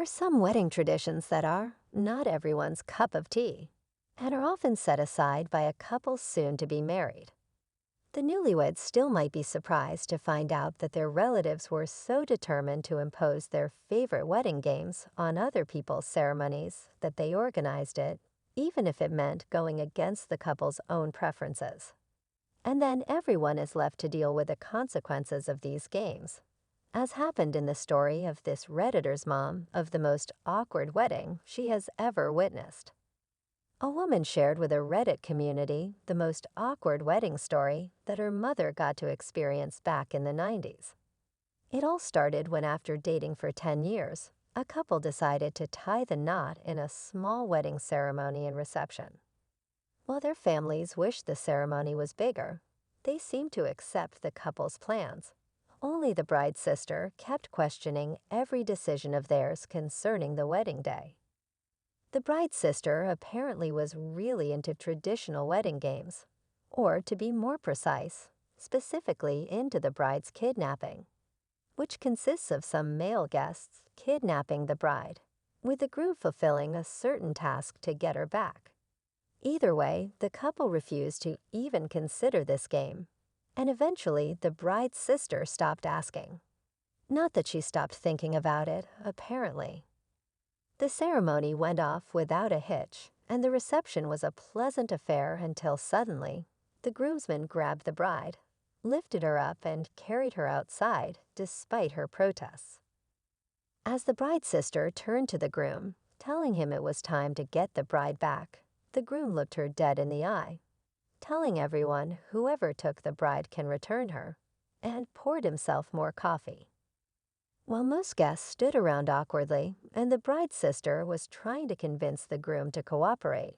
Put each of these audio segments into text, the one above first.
are some wedding traditions that are not everyone's cup of tea and are often set aside by a couple soon to be married. The newlyweds still might be surprised to find out that their relatives were so determined to impose their favorite wedding games on other people's ceremonies that they organized it, even if it meant going against the couple's own preferences. And then everyone is left to deal with the consequences of these games, as happened in the story of this Redditor's mom of the most awkward wedding she has ever witnessed. A woman shared with a Reddit community the most awkward wedding story that her mother got to experience back in the 90s. It all started when, after dating for 10 years, a couple decided to tie the knot in a small wedding ceremony and reception. While their families wished the ceremony was bigger, they seemed to accept the couple's plans. Only the bride's sister kept questioning every decision of theirs concerning the wedding day. The bride's sister apparently was really into traditional wedding games, or to be more precise, specifically into the bride's kidnapping, which consists of some male guests kidnapping the bride, with the groom fulfilling a certain task to get her back. Either way, the couple refused to even consider this game, and eventually the bride's sister stopped asking. Not that she stopped thinking about it, apparently. The ceremony went off without a hitch, and the reception was a pleasant affair until suddenly, the groomsmen grabbed the bride, lifted her up, and carried her outside despite her protests. As the bride's sister turned to the groom, telling him it was time to get the bride back, the groom looked her dead in the eye, telling everyone whoever took the bride can return her, and poured himself more coffee. While most guests stood around awkwardly and the bride's sister was trying to convince the groom to cooperate,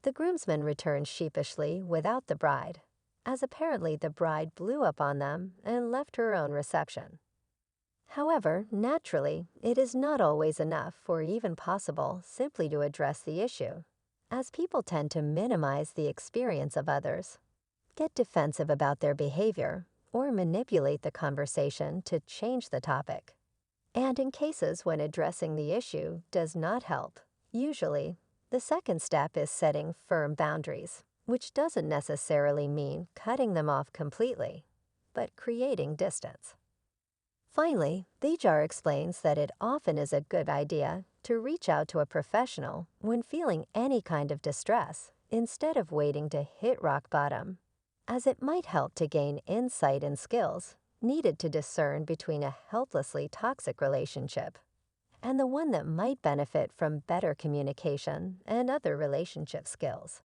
the groomsmen returned sheepishly without the bride, as apparently the bride blew up on them and left her own reception. However, naturally, it is not always enough or even possible simply to address the issue, as people tend to minimize the experience of others, get defensive about their behavior, or manipulate the conversation to change the topic. And in cases when addressing the issue does not help, usually, the second step is setting firm boundaries, which doesn't necessarily mean cutting them off completely, but creating distance. Finally, Bejar explains that it often is a good idea to reach out to a professional when feeling any kind of distress instead of waiting to hit rock bottom, as it might help to gain insight and skills needed to discern between a helplessly toxic relationship and the one that might benefit from better communication and other relationship skills.